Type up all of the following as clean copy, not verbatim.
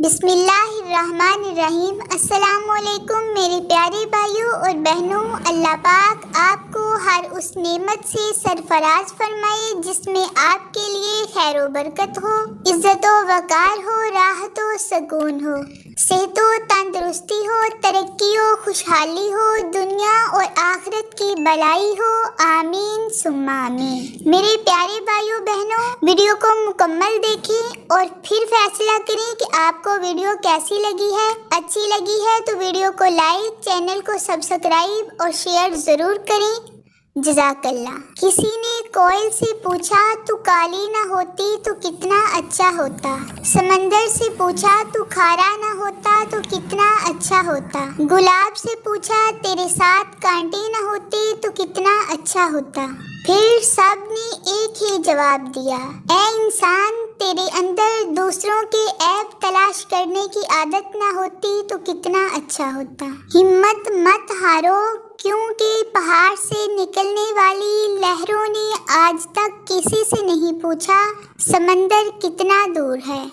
بسم اللہ الرحمن الرحیم۔ السلام علیکم میرے پیارے بھائیوں اور بہنوں، اللہ پاک آپ کو ہر اس نعمت سے سرفراز فرمائے جس میں آپ کے لیے خیر و برکت ہو، عزت و وقار ہو، راحت و سکون ہو، صحت و تندرستی ہو، ترقی و خوشحالی ہو، دنیا اور آخرت کی بھلائی ہو، آمین ثم آمین۔ میرے پیارے بھائیوں بہنوں، ویڈیو کو مکمل دیکھیں اور پھر فیصلہ کریں کہ آپ کو ویڈیو کیسی لگی ہے۔ اچھی لگی ہے تو ویڈیو کو لائک، چینل کو سبسکرائب اور شیئر ضرور کریں۔ جزاک اللہ۔ کسی نے کوئل سے پوچھا تو کالی نہ ہوتی تو کتنا اچھا ہوتا۔ سمندر سے پوچھا تو کھارا نہ ہوتا تو کتنا اچھا ہوتا۔ گلاب سے پوچھا تیرے ساتھ کانٹے نہ ہوتے تو کتنا اچھا ہوتا۔ پھر سب نے ایک ہی جواب دیا، اے انسان، تیرے اندر دوسروں کے عیب تلاش کرنے کی عادت نہ ہوتی تو کتنا اچھا ہوتا۔ ہمت مت ہارو، کیونکہ پہاڑ سے نکلنے والی لہروں نے آج تک کسی سے نہیں پوچھا سمندر کتنا دور ہے۔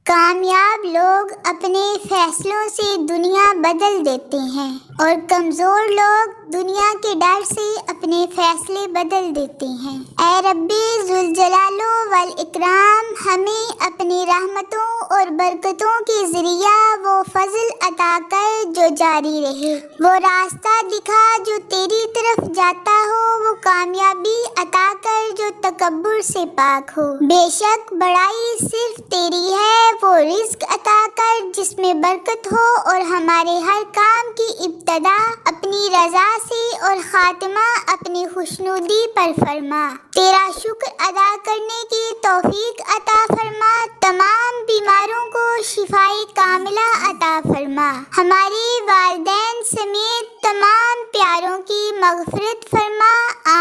کامیاب لوگ اپنے فیصلوں سے دنیا بدل دیتے ہیں اور کمزور لوگ دنیا کے ڈر سے اپنے فیصلے بدل دیتے ہیں۔ اے رب ذوالجلال والاکرام، ہمیں اپنی رحمتوں اور برکتوں کے ذریعہ وہ فضل عطا کر جو جاری رہے، وہ راستہ دکھا جو تیری طرف جاتا ہو، وہ کامیابی عطا کر جو تکبر سے پاک ہو۔ بے شک بڑائی صرف تیری ہے، وہ رزق عطا کر جس میں برکت ہو اور ہمارے ہر کام کی ابتدا اپنی رضا سے اور خاتمہ اپنی خوشنودی پر فرما۔ تیرا شکر ادا کرنے کی توفیق عطا فرما، تمام بیماروں کو شفائے کاملہ عطا فرما، ہمارے والدین سمیت تمام پیاروں کی مغفرت فرما،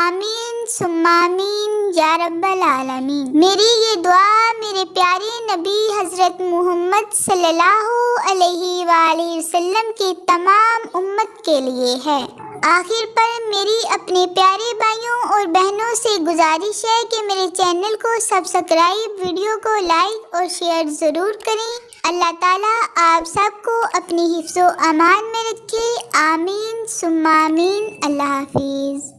آمین ثم آمین یا رب العالمین۔ میری یہ دعا میرے پیارے نبی حضرت محمد صلی اللہ علیہ وآلہ وسلم کی تمام امت کے لیے ہے۔ آخر پر میری اپنے پیارے بھائیوں اور بہنوں سے گزارش ہے کہ میرے چینل کو سبسکرائب، ویڈیو کو لائک اور شیئر ضرور کریں۔ اللہ تعالیٰ آپ سب کو اپنی حفظ و امان میں رکھے، آمین ثم آمین۔ اللہ حافظ۔